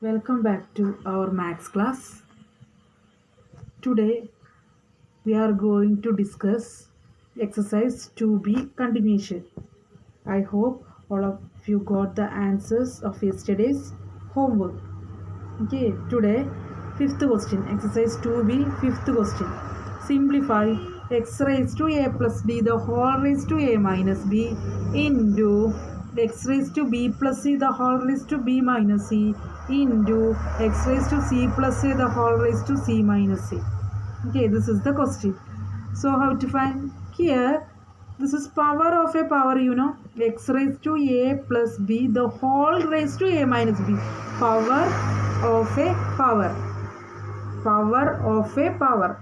Welcome back to our maths class. Today we are going to discuss exercise 2b continuation. I hope all of you got the answers of yesterday's homework. Okay, today fifth question, exercise 2b, fifth question. Simplify x raised to a plus b the whole raised to a minus b into x raised to b plus c the whole raised to b minus c into x raised to c plus a the whole raised to c minus a. Okay, this is the question. So how to find? Here this is power of a power, x raised to a plus b the whole raised to a minus b. Power of a power. Power of a power.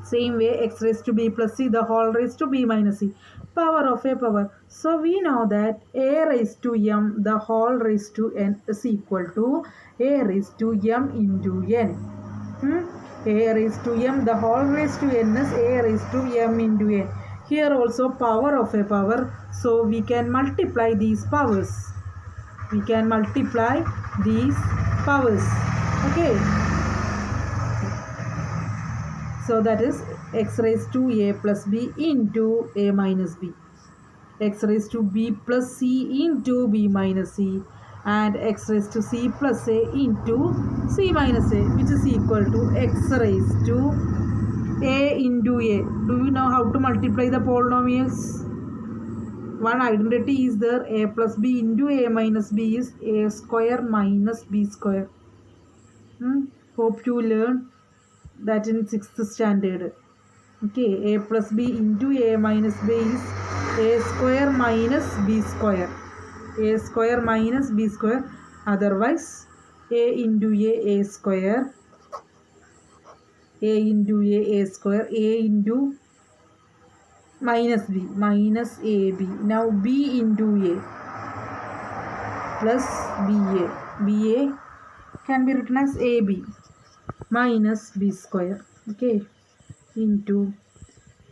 Same way x raised to b plus c the whole raised to b minus c. Power of a power. So we know that a raised to m the whole raised to n is equal to a raised to m into n. A raised to m the whole raised to n is a raised to m into n. Here also power of a power. So we can multiply these powers. We can multiply these powers. Okay. So that is x raised to a plus b into a minus b. X raised to b plus c into b minus c. And x raised to c plus a into c minus a, which is equal to x raised to a into a. Do you know how to multiply the polynomials? One identity is there. A plus b into a minus b is a square minus b square. Hope you learn that in 6th standard. Okay, a plus b into a minus b is a square minus b square. A square minus b square. Otherwise, a into a square. A into a square. A into minus b minus ab. Now b into a plus ba. Ba can be written as ab minus b square. Okay, into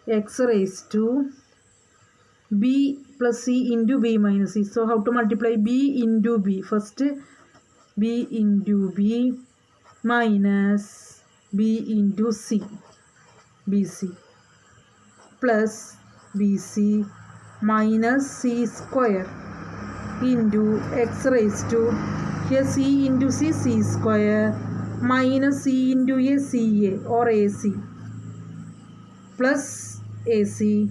x raised to b plus c into b minus c. So how to multiply b into b? First b into b minus b into c, bc, plus bc minus c square into x raised to, here c into c square, minus c into a ca or ac, plus ac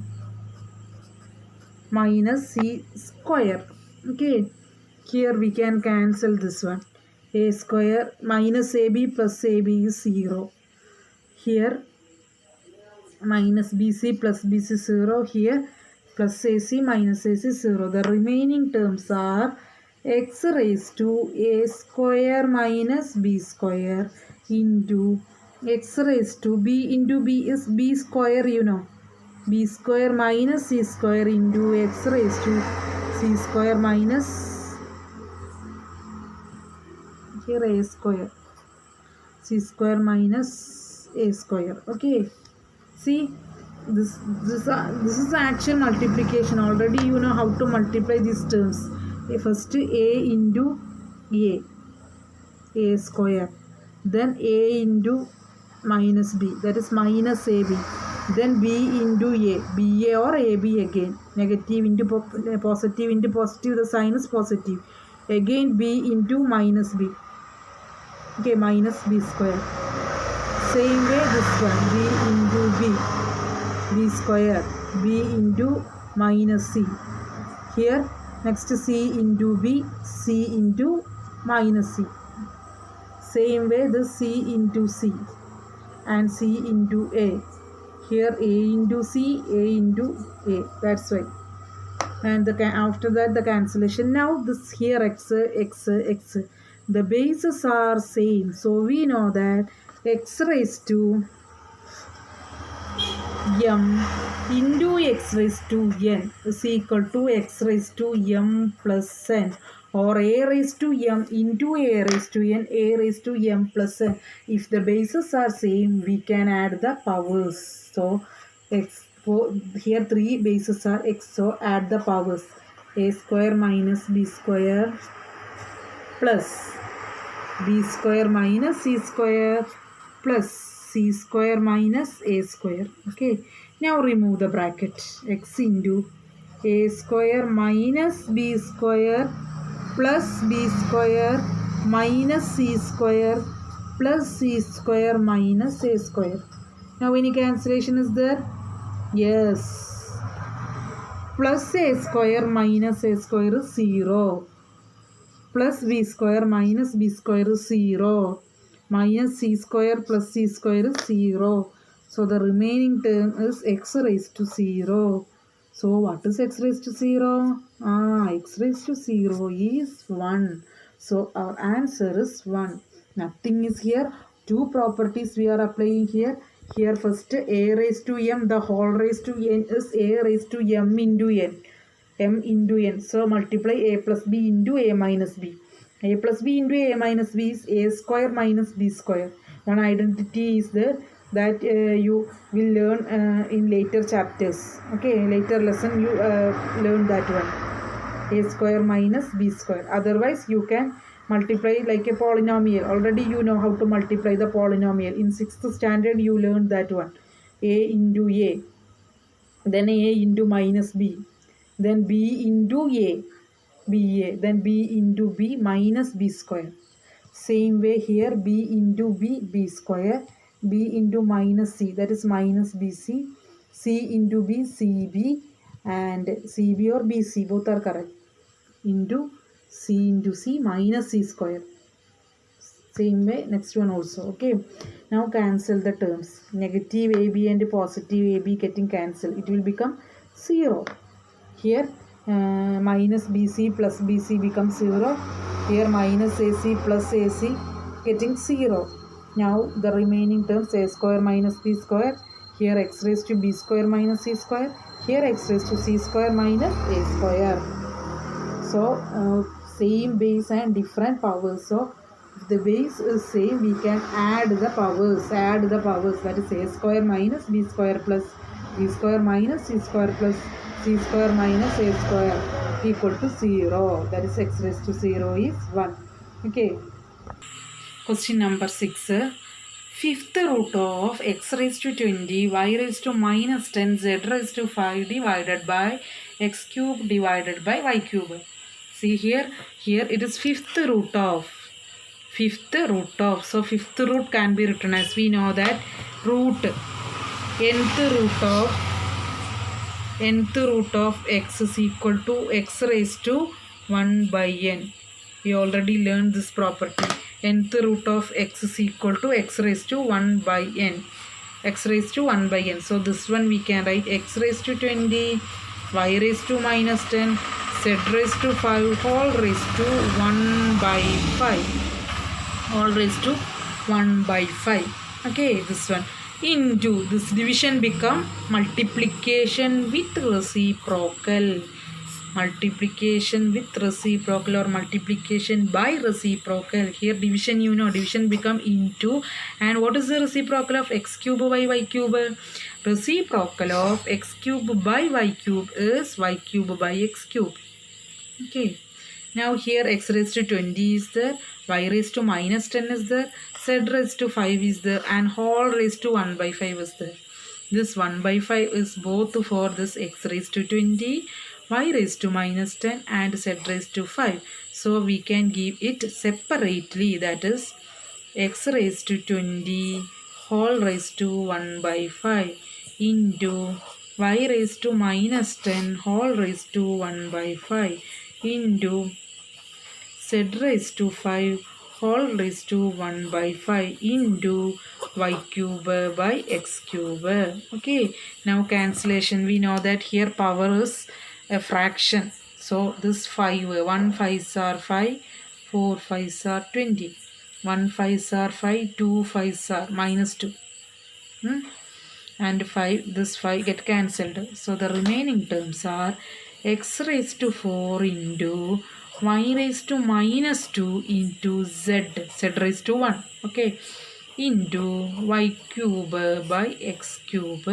minus c square. Okay, here we can cancel this one. A square minus ab plus ab is 0. Here minus bc plus bc 0. Here plus ac minus ac 0. The remaining terms are x raised to a square minus b square into x raised to b into b is b square, b square minus c square into x raised to c square minus here a square, c square minus a square. Okay, see this is actual multiplication. Already you know how to multiply these terms. First a into a square, then a into minus b, that is minus ab, then b into a, ba or ab again, negative into positive into positive, the sign is positive, again b into minus b. Okay, minus b square. Same way this one, b into b square, b into minus c. Here next c into b, c into minus c. Same way this c into c and c into a. Here a into c, a into a. That's why. And after that the cancellation. Now this here x. The bases are same. So we know that x raised to m into x raised to n is equal to x raised to m plus n, or a raised to m into a raised to n, a raised to m plus n. If the bases are same, we can add the powers. So here 3 bases are x, so add the powers. A square minus b square plus b square minus c square plus c square minus a square. Okay, now remove the bracket. X into a square minus b square plus b square minus c square plus c square minus a square. Now any cancellation is there? Yes. Plus a square minus a square is 0. Plus b square minus b square is 0. Minus c square plus c square is 0. So the remaining term is x raised to 0. So what is x raised to 0? X raised to 0 is 1. So our answer is 1. Nothing is here. Two properties we are applying here. Here first a raised to m, the whole raised to n is a raised to m into n. M into n. So multiply a plus b into a minus b. A plus b into a minus b is a square minus b square. One identity is there that you will learn in later chapters. Okay, later lesson you learn that one. A square minus b square. Otherwise you can multiply like a polynomial. Already you know how to multiply the polynomial. In 6th standard you learned that one. A into a. Then a into minus b. Then b into a. ba, then b into b minus b square. Same way here b into b square, b into minus c, that is minus bc, c into b cb, and cb or bc, both are correct, into c minus c square. Same way next one also. Okay, now cancel the terms. Negative ab and positive ab getting cancelled. It will become 0. Here minus bc plus bc becomes 0. Here minus ac plus ac getting 0. Now the remaining terms a square minus b square. Here x raised to b square minus c square. Here x raised to c square minus a square. So same base and different powers. So if the base is same, we can add the powers. That is a square minus b square plus b square minus c square plus c square minus a square equal to 0. That is x raised to 0 is 1. Okay. Question number 6. Fifth root of x raised to 20, y raised to minus 10, z raised to 5 divided by x cube divided by y cube. See here it is fifth root of. So fifth root can be written as, we know that root nth root of x is equal to x raised to 1 by n. We already learned this property. Nth root of x is equal to x raised to 1 by n. X raised to 1 by n. So this one we can write x raised to 20, y raised to minus 10, z raised to 5, whole raised to 1 by 5. All raised to 1 by 5. Okay, this one. Into this division become multiplication with reciprocal. Multiplication with reciprocal or multiplication by reciprocal. Here division, you know, division become into. And what is the reciprocal of x cube by y cube? Reciprocal of x cube by y cube is y cube by x cube. Okay. Now here x raised to 20 is there, y raised to minus 10 is there, z raised to 5 is there, and whole raised to 1 by 5 is there. This 1 by 5 is both for this x raised to 20, y raised to minus 10 and z raised to 5. So we can give it separately, that is x raised to 20 whole raised to 1 by 5 into y raised to minus 10 whole raised to 1 by 5 into z raised to 5 whole raised to 1 by 5 into y cube by x cube. Okay, now cancellation. We know that here power is a fraction. So this 5, 1 5s are 5, 4 5s are 20. 1 5s are 5, 2 5s are minus 2. And 5, this 5 get cancelled. So the remaining terms are x raised to 4 into y raised to minus 2 into z raised to 1, okay, into y cube by x cube.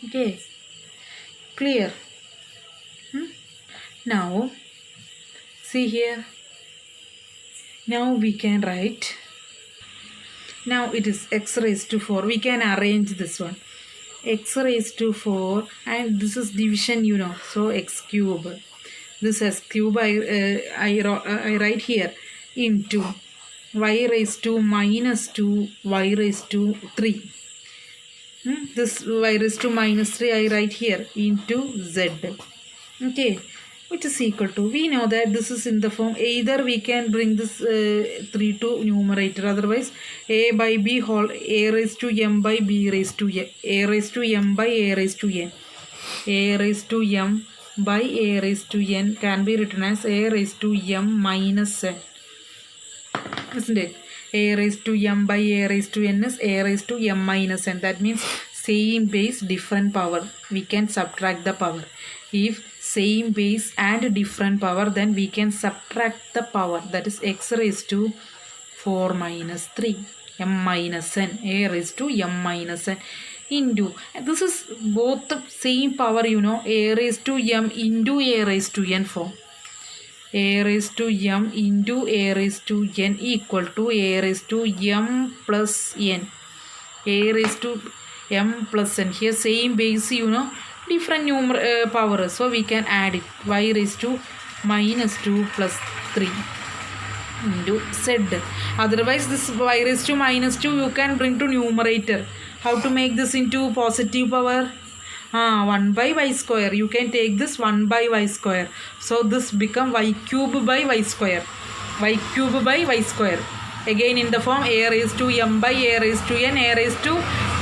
Okay, clear? Now see here, Now we can write. Now it is x raised to 4. We can arrange this one. X raised to 4, and this is division, so x cube. This x cube I write here into y raised to minus 2 y raised to 3. This y raised to minus 3 I write here into z. Okay, which is equal to, we know that this is in the form, either we can bring this 3 to numerator, otherwise a by b whole a raised to m by b raised to a raised to m by a raised to n. A raised to m by a raised to n can be written as a raised to m minus n, isn't it? A raised to m by a raised to n is a raised to m minus n. That means same base, different power. We can subtract the power. If same base and different power, then we can subtract the power. That is x raised to 4 minus 3 m minus n, a raised to m minus n into, this is both the same power, a raised to m into a raised to n form. A raised to m into a raised to n equal to a raised to m plus n. A raised to m plus n. Here same base, different power. So we can add it. Y raised to minus 2 plus 3 into z. Otherwise this y raised to minus 2 you can bring to numerator. How to make this into positive power? 1 by y square. You can take this 1 by y square. So this become y cube by y square. Y cube by y square. Again in the form a raised to m by a raised to n, a raised to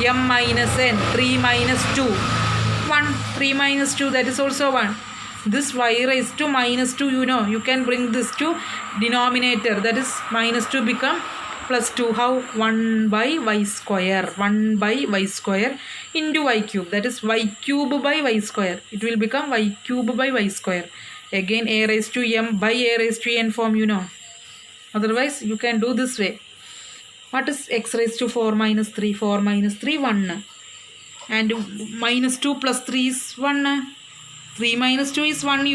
m minus n. 3 minus 2. 1. 3 minus 2, that is also 1. This y raised to minus 2, you can bring this to denominator. That is minus 2 become plus 2. How? 1 by y square. 1 by y square into y cube. That is y cube by y square. It will become y cube by y square. Again a raised to m by a raised to n form, Otherwise you can do this way. What is x raised to 4 minus 3? 4 minus 3, 1. And minus 2 plus 3 is 1. 3 minus 2 is 1,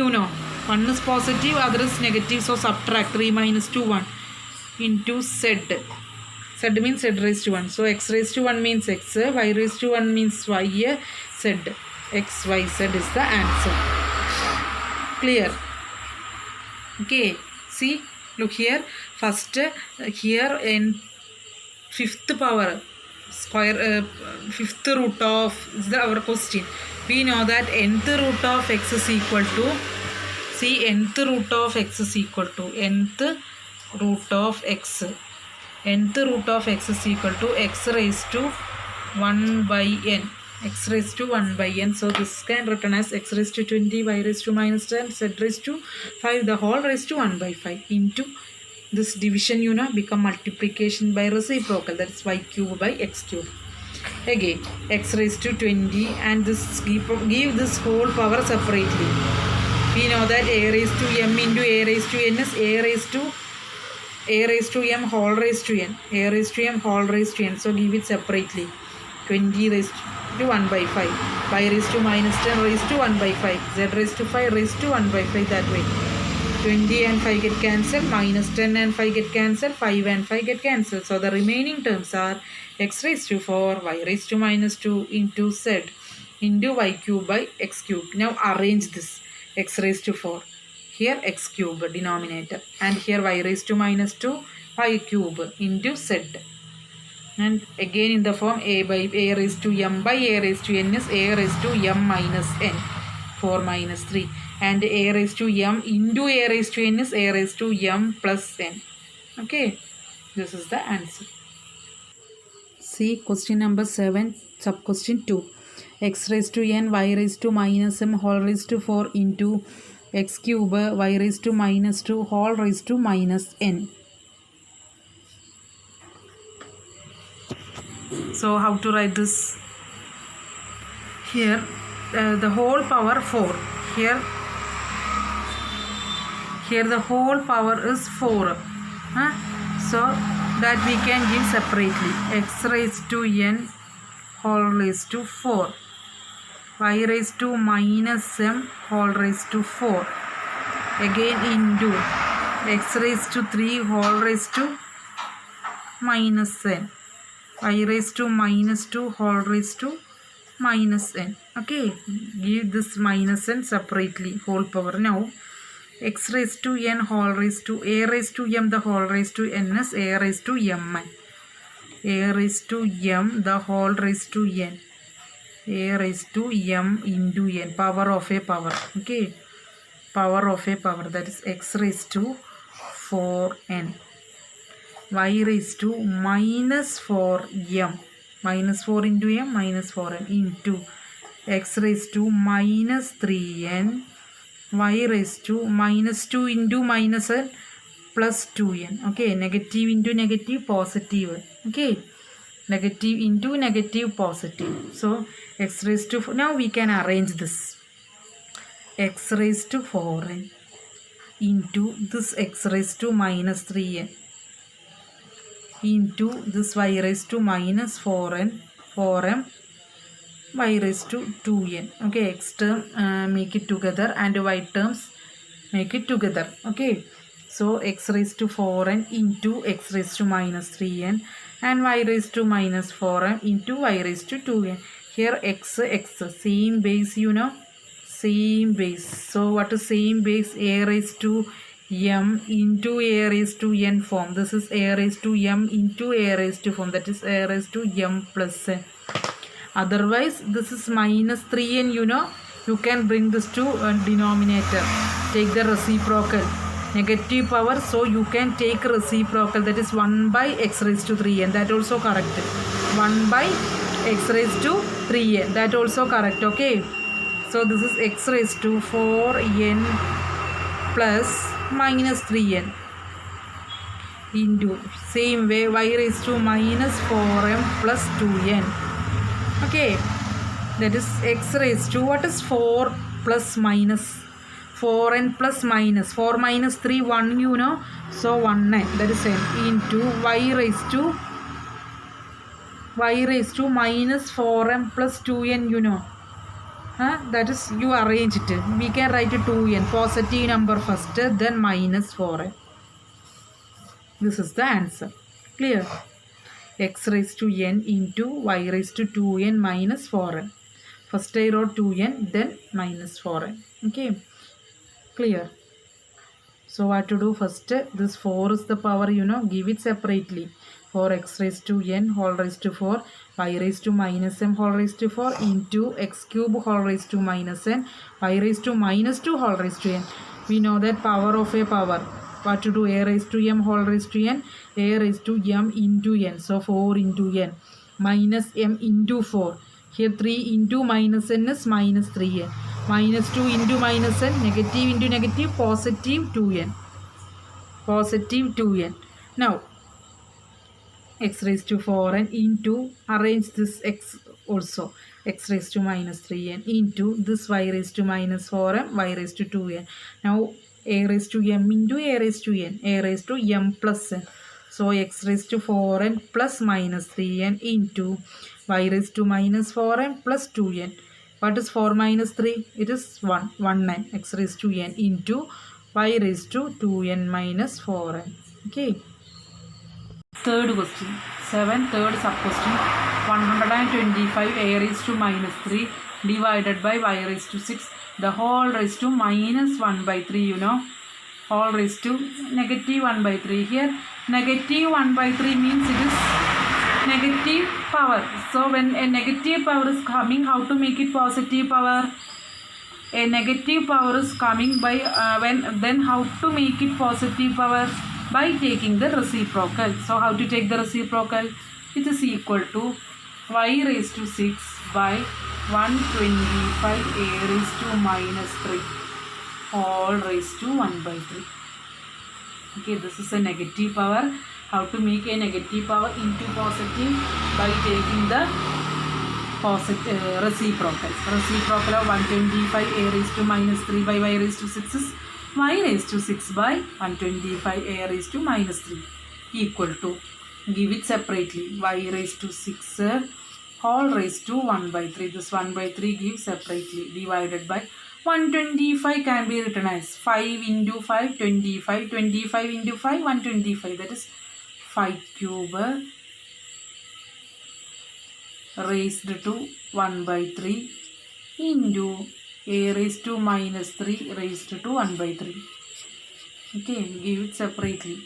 1 is positive, other is negative. So subtract 3 minus 2, 1 into z. Z means z raised to 1. So x raised to 1 means x, y raised to 1 means y, z. X, y, z is the answer. Clear? Okay. See, look here. First, here in fifth power, square, fifth root of, is our question. We know that nth root of x is equal to, see, nth root of x is equal to, nth root of x. Nth root of x is equal to x raised to 1 by n. X raised to 1 by n. So this can written as x raised to 20, y raised to minus 10, z raised to 5, the whole raised to 1 by 5 into this division, become multiplication by reciprocal. That is y cube by x cube. Again, x raised to 20, and this give this whole power separately. We know that a raised to m into a raised to n is a raised to m whole raised to n. A raised to m whole raised to n. So give it separately. 20 raised to 1 by 5. Y raised to minus 10 raised to 1 by 5. Z raised to 5 raised to 1 by 5, that way. 20 and 5 get cancelled. Minus 10 and 5 get cancelled. 5 and 5 get cancelled. So the remaining terms are x raised to 4, y raised to minus 2 into z into y cube by x cube. Now arrange this. X raised to 4. Here x cube denominator. And here y raised to minus 2, y cube into z. And again in the form a by a raised to m by a raised to n is a raised to m minus n. 4 minus 3. And a raised to m into a raised to n is a raised to m plus n. Okay. This is the answer. See question number 7, sub question 2. X raised to n, y raised to minus m whole raised to 4 into x cube, y raised to minus 2 whole raised to minus n. So how to write this? Here the whole power 4. Here the whole power is 4. So that we can give separately. X raised to n whole raised to 4. Y raised to minus m whole raised to 4. Again into x raised to 3 whole raised to minus n, y raised to minus 2 whole raised to minus n. Okay, give this minus n separately, whole power. Now x raised to n whole raised to a raised to m the whole raised to n is a raised to m, a raised to m the whole raised to n, a raised to m into n, power of a power. Okay, power of a power, that is x raised to 4n, y raised to minus 4m, minus 4 into m minus 4n into x raised to minus 3n, y raised to minus 2 into minus n plus 2n. Okay, negative into negative positive. Okay, negative into negative positive. So x raised to 4. Now we can arrange this. X raised to 4n into this x raised to minus 3n into this y raised to minus 4n 4m y raised to 2n. Okay, x term make it together and y terms make it together. Okay, so x raised to 4n into x raised to minus 3n and y raised to minus 4m into y raised to 2n. Here x same base, you know, same base. So what is same base? A raised to m into a raised to n form. This is a raised to m into a raised to form, that is a raised to m plus n. Otherwise this is minus 3n, you know, you can bring this to denominator, take the reciprocal, negative power, so you can take reciprocal, that is 1 by x raised to 3n, that also correct. 1 by x raised to 3n, that also correct. Okay, so this is x raised to 4n plus minus 3n into same way y raised to minus 4m plus 2n. Okay, that is x raised to, what is 4 plus minus 4n plus minus 4 minus 3 1, you know, so 1n, that is n into y raised to minus 4m plus 2n, you know. That is, you arrange it. We can write it 2n, positive number first, then minus 4n. This is the answer. Clear? X raised to n into y raised to 2n minus 4n. First I wrote 2n, then minus 4n. Okay, clear? So what to do? First, this 4 is the power, you know, give it separately. 4x raised to n whole raised to 4, y raised to minus m whole raised to 4 into x cube whole raised to minus n, y raised to minus 2 whole raised to n. We know that power of a power. What to do? A raised to m whole raised to n, a raised to m into n. So 4 into n minus m into 4. Here 3 into minus n is minus 3n. Minus 2 into minus n, negative into negative, positive 2n. Positive 2n. Now x raised to 4n into, arrange this x also, x raised to minus 3n into this y raised to minus 4m, y raised to 2n. Now a raised to m into a raised to n, a raised to m plus n. So x raised to 4n plus minus 3n into y raised to minus 4m plus 2n. What is 4 minus 3? It is 1, 1n, x raised to n into y raised to 2n minus 4n. Okay. Third question, 7, third sub question, 125 a raised to minus 3 divided by y raised to 6, the whole raised to minus 1 by 3, you know, whole raised to negative 1 by 3. Here negative 1 by 3 means it is negative power. So when a negative power is coming, how to make it positive power? A negative power is coming by then how to make it positive power? By taking the reciprocal. So how to take the reciprocal? It is equal to y raised to 6 by 125 a raised to minus 3 all raised to 1 by 3. Okay, this is a negative power. How to make a negative power into positive? By taking the positive reciprocal. Reciprocal of 125 a raised to minus 3 by y raised to 6 is y raised to 6 by 125 a raised to minus 3 equal to, give it separately, y raised to 6 whole raised to 1 by 3. This 1 by 3 give separately, divided by 125 can be written as 5 into 5, 25, 25 into 5, 125. That is 5 cube raised to 1 by 3 into a raised to minus 3 raised to 1 by 3. Okay, give it separately.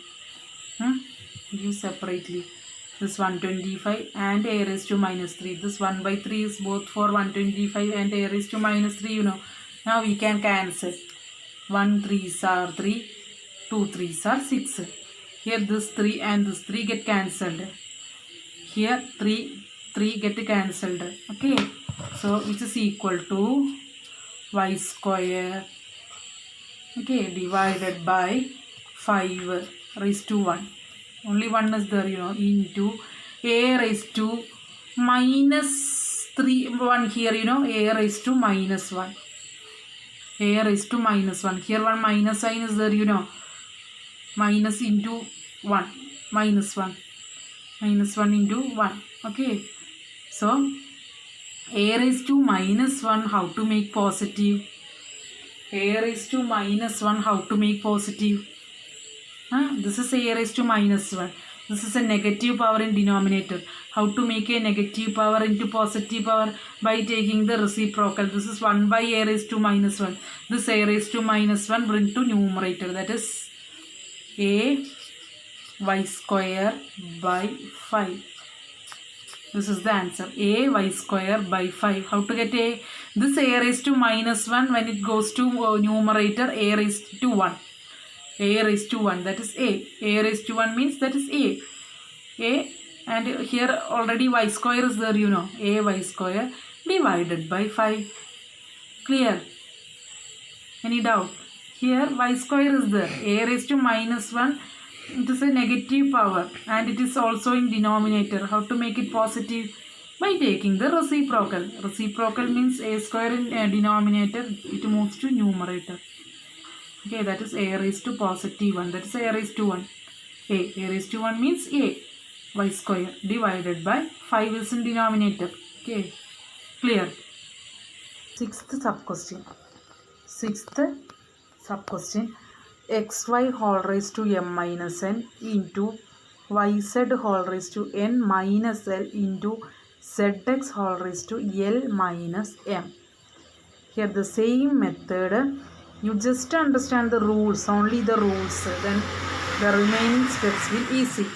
Give separately. This 125 and a raised to minus 3. This 1 by 3 is both for 125 and a raised to minus 3, you know. Now we can cancel. 1 3s are 3, 2 3s are 6. Here this 3 and this 3 get cancelled. Here 3 get cancelled. Okay, so which is equal to y square, okay, divided by 5 raised to 1. Only 1 is there, you know, into a raised to minus 3, 1 here, you know, a raised to minus 1. A raised to minus 1. Here one minus sign is there, you know. Minus into 1. Minus 1. Minus 1 into 1. Okay. So, a raised to minus 1, how to make positive? A raised to minus 1, how to make positive? This is a raised to minus 1. This is a negative power in denominator. How to make a negative power into positive power? By taking the reciprocal. This is 1 by a raised to minus 1. This a raised to minus 1 bring to numerator. That is a y square by 5. This is the answer. A y square by 5. How to get a? This a raised to minus 1 when it goes to numerator a raised to 1. A raised to 1, that is a. A raised to 1 means that is a. A, and here already y square is there, you know. A y square divided by 5. Clear? Any doubt? Here y square is there. A raised to minus 1. It is a negative power and it is also in denominator. How to make it positive? By taking the reciprocal. Reciprocal means a square in denominator. It moves to numerator. Okay, that is a raised to positive 1. That is a raised to 1. A raised to 1 means a y square divided by 5 is in denominator. Okay, clear? Sixth sub question. Xy whole raised to m minus n into yz whole raised to n minus l into zx whole raised to l minus m. Here the same method. You just understand the rules, only the rules, then the remaining steps will easy.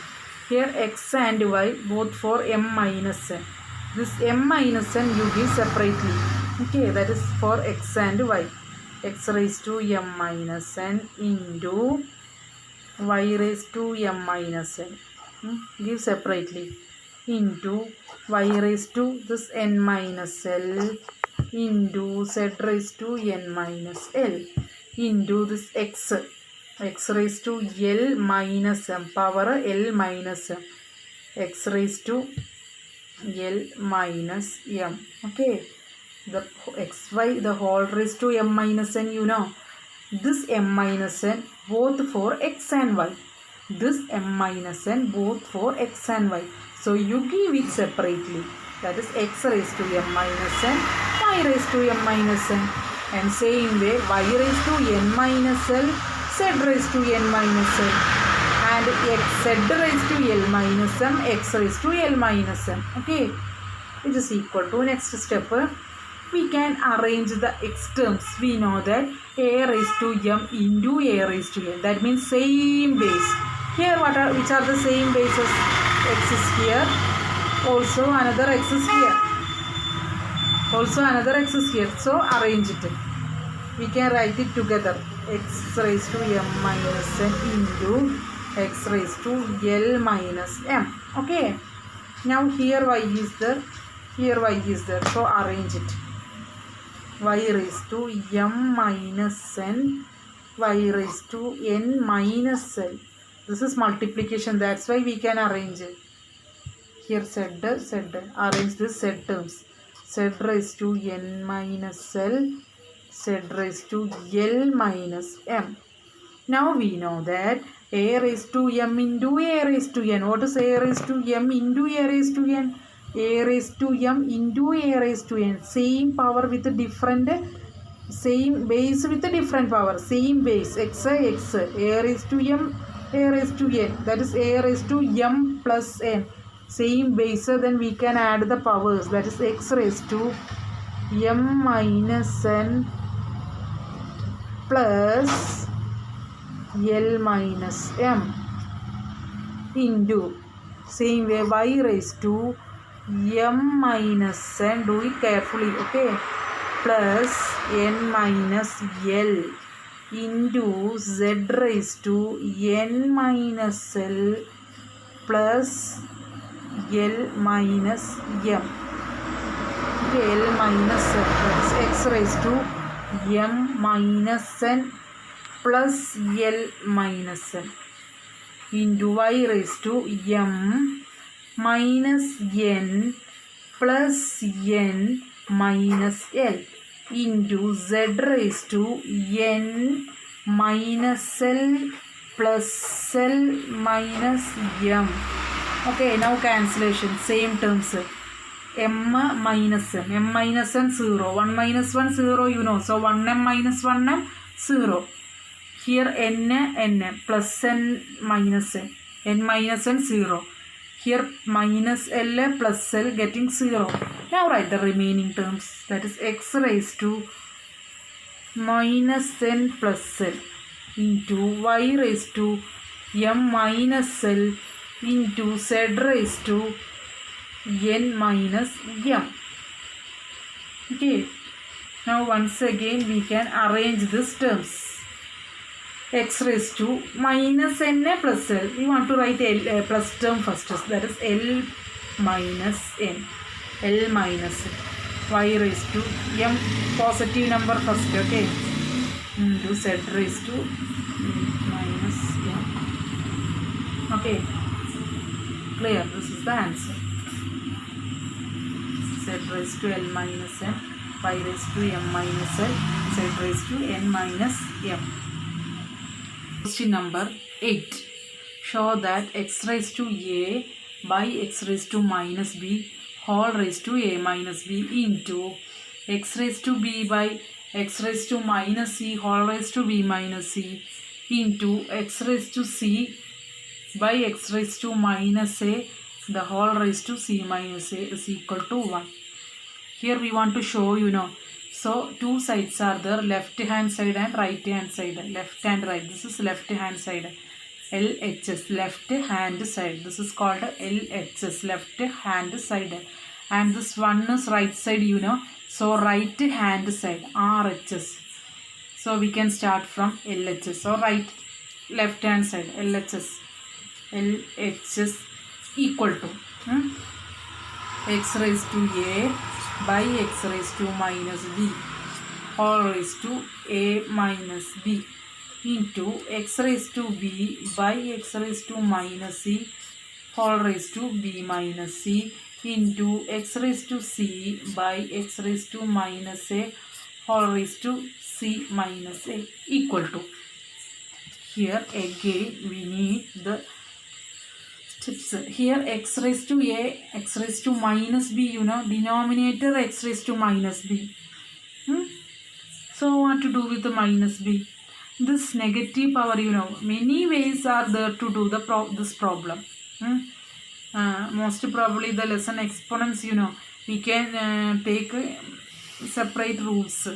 Here x and y both for m minus n. This m minus n you give separately. Okay, that is for x and y. X raised to m minus n into y raised to m minus n. Give separately. Into y raised to this n minus l into z raised to n minus l into this x raised to l minus m, power l minus m, x raised to l minus m. Okay, the xy, the whole raised to m minus n, you know, this m minus n both for x and y, this m minus n both for x and y. So you give it separately. That is x raised to m minus n, y raised to m minus n. And same way y raised to n minus l, z raised to n minus l. And z raised to l minus m, x raised to l minus m. Okay. It is equal to next step. We can arrange the x terms. We know that a raised to m into a raised to n. That means same base. Here which are the same bases? X is here. Also another x is here. So arrange it. We can write it together. X raised to m minus n into x raised to l minus m. Okay. Now here y is there. Here y is there. So arrange it. Y raised to m minus n. Y raised to n minus l. This is multiplication. That's why we can arrange it. Here z. Arrange this z terms. Z raised to n minus l. Z raised to l minus m. Now we know that a raised to m into a raised to n. What is a raised to m into a raised to n? A raised to m into a raised to n. Same power with different Same base with a different power. Same base. X, X. A raised to M, A raised to N. That is A raised to M plus N. Same base. Then we can add the powers. That is X raised to M minus N plus L minus M into same way y raised to M minus N, do it carefully, okay, plus N minus L into Z raised to N minus L plus L minus M. Okay, L minus N, that is X raised to M minus N plus L minus N into y raised to M minus N plus N minus L into Z raised to N minus L plus L minus M. Okay, now cancellation, same terms. M minus N, M minus N 0, 1 minus 1 0, you know, so 1M minus 1M 0. Here N plus N minus N minus N 0. Here minus L plus L getting 0. Now write the remaining terms. That is X raised to minus N plus L into Y raised to M minus L into Z raised to N minus M. Okay. Now once again we can arrange these terms. X raised to minus N plus L. We want to write L plus term first. That is L minus N. L minus N. Y raised to M positive number first. Okay. Into Z raised to minus M. Okay. Clear. This is the answer. Z raised to L minus N. Y raised to M minus L. Z raised to N minus M. Question number 8. Show that x raised to a by x raised to minus b whole raised to a minus b into x raised to b by x raised to minus c whole raised to b minus c into x raised to c by x raised to minus a the whole raised to c minus a is equal to 1. Here we want to show, you know, so two sides are there, left hand side and right hand side, left and right. This is left hand side, LHS, left hand side. This is called LHS, left hand side. And this one is right side, you know. So right hand side, RHS. So we can start from LHS. So right, left hand side, LHS. LHS equal to x raised to a by x raised to minus b whole raised to a minus b into x raised to b by x raised to minus c whole raised to b minus c into x raised to c by x raised to minus a whole raised to c minus a equal to. Here again we need the steps. Here x raised to a, x raised to minus b, you know, denominator x raised to minus b. So what to do with the minus b? This negative power, you know, many ways are there to do the this problem. Most probably the lesson exponents, you know, we can take separate rules.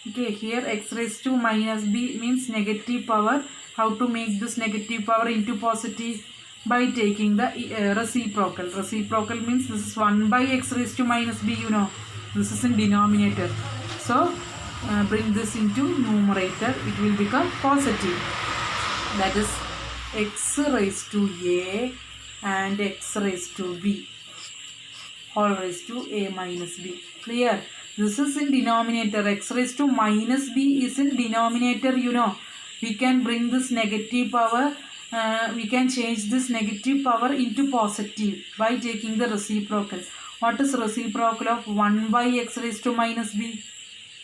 Okay, here x raised to minus b means negative power. How to make this negative power into positive? By taking the reciprocal. Reciprocal means this is 1 by x raised to minus b, you know. This is in denominator. So, bring this into numerator. It will become positive. That is x raised to a and x raised to b whole raised to a minus b. Clear? This is in denominator. X raised to minus b is in denominator, you know. We can bring this negative power. We can change this negative power into positive by taking the reciprocal. What is reciprocal of 1 by x raised to minus b?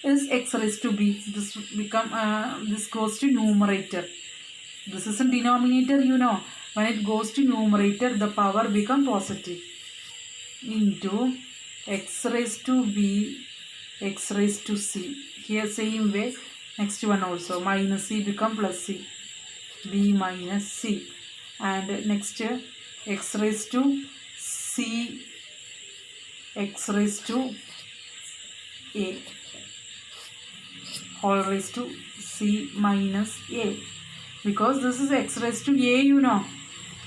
Is x raised to b. This become this goes to numerator. This is in denominator, you know. When it goes to numerator, the power become positive into x raised to b x raised to c. Here same way, next one also, minus c become plus c, b minus c. And next x raised to c, x raised to a, whole raised to c minus a. Because this is x raised to a, you know,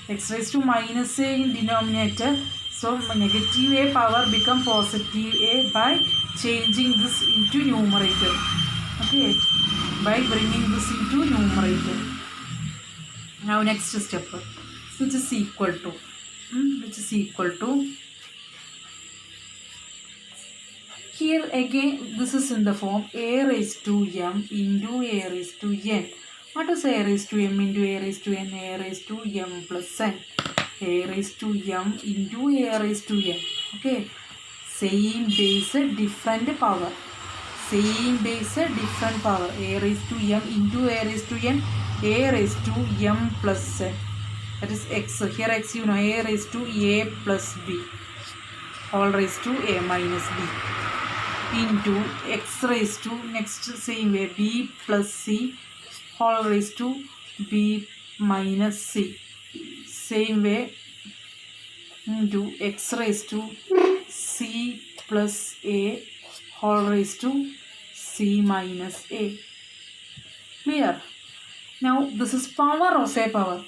x raised to minus a in denominator. So negative a power become positive a by changing this into numerator. Okay, by bringing this into numerator. Now next step, which is equal to, here again this is in the form a raised to m into a raised to n. What is a raised to m into a raised to n? A raised to m plus n. A raised to m into a raised to n. Okay, same base, different power. Same base, different power. A raised to m into a raised to n. A raised to m plus n. That is x. Here x, you know, a raised to a plus b, all raised to a minus b, into x raised to, next same way, b plus c, whole raised to b minus c. Same way, into x raised to c plus a, whole raised to c minus a. Clear? Now this is power of a power.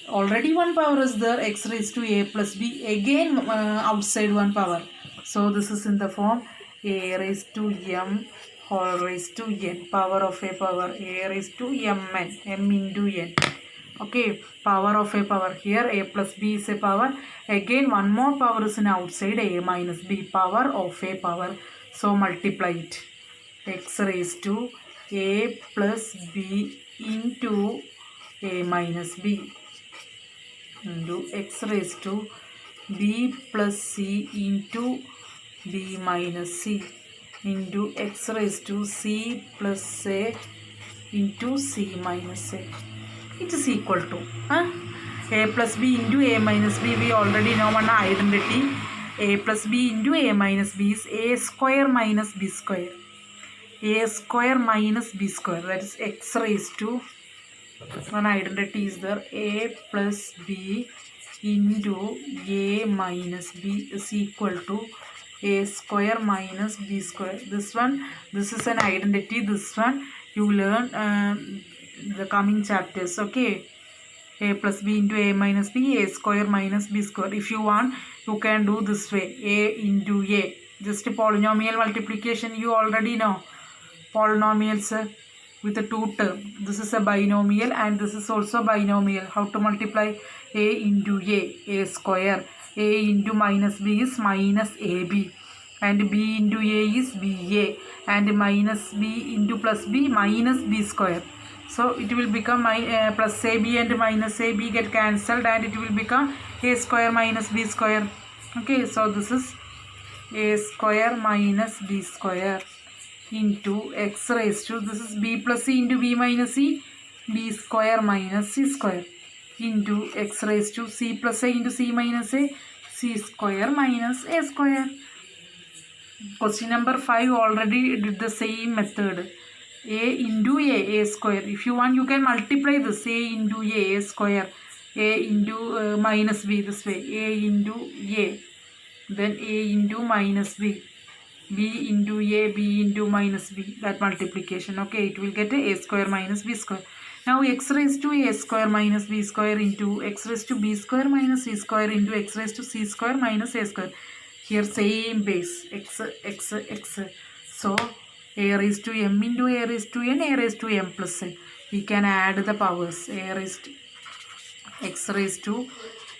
Already one power is there, x raised to a plus b, again outside one power. So this is in the form a raised to m whole raised to n, power of a power, a raised to mn, m into n. Okay, power of a power. Here a plus b is a power, again one more power is in outside, a minus b, power of a power. So multiply it, x raised to a plus b into a minus b, into x raised to b plus c into b minus c, into x raised to c plus a into c minus a. It is equal to a plus b into a minus b. We already know one identity. A plus b into a minus b is a square minus b square. A square minus b square, that is x raised to, one identity is there, a plus b into a minus b is equal to a square minus b square. This one, this is an identity. This one you learn the coming chapters. Okay, a plus b into a minus b, a square minus b square. If you want, you can do this way, a into a, just a polynomial multiplication. You already know polynomials with a two term. This is a binomial and this is also binomial. How to multiply? A into a square. A into minus b is minus ab, and b into a is ba, and minus b into plus b minus b square. So it will become plus ab and minus ab get cancelled, and it will become a square minus b square. Okay, so this is a square minus b square into x raised to, this is b plus c into b minus c, b square minus c square, into x raised to c plus a into c minus a, c square minus a square. Question number 5 already did the same method. A into a square. If you want, you can multiply this, a into a square, a into minus b this way, a into a, then a into minus b, b into a, b into minus b, that multiplication. Okay, it will get a square minus b square. Now x raised to a square minus b square into x raised to b square minus c square into x raised to c square minus a square. Here same base, x. So a raised to m into a raised to n, a raised to m plus n. We can add the powers. A raised to x raised to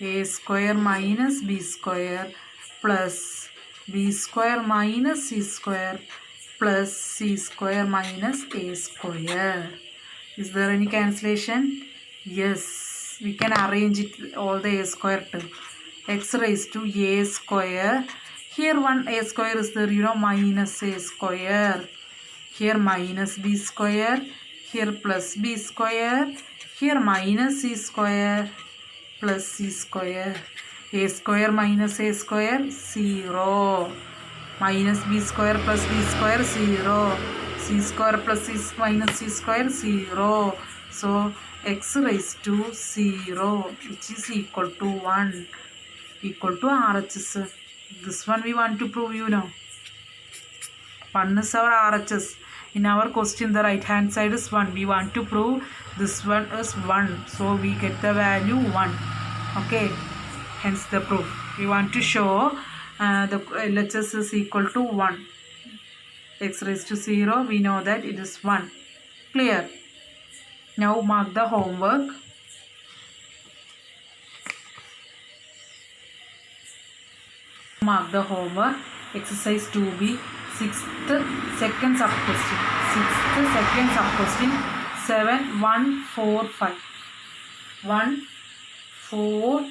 a square minus b square plus b square minus c square plus c square minus a square. Is there any cancellation? Yes. We can arrange it all the a square term. X raised to a square. Here one a square is there, you know, minus a square. Here minus b square. Here plus b square. Here minus c square plus c square. A square minus a square, 0. minus b square plus b square 0, c square plus c minus c square 0. So x raised to 0 which is equal to 1 equal to RHS. This one we want to prove, 1 is our RHS. In our question the right hand side is 1. We want to prove this one is 1. So we get the value 1. Okay. Hence the proof. We want to show the LHS is equal to 1. X raised to 0. We know that it is 1. Clear. Now mark the homework. Mark the homework. Exercise 2B. 6th second sub question. 6th second sub question. 7 1 4 5. 1 4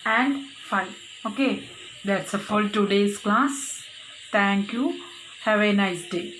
and 5. Okay, that's all for today's class. Thank you. Have a nice day.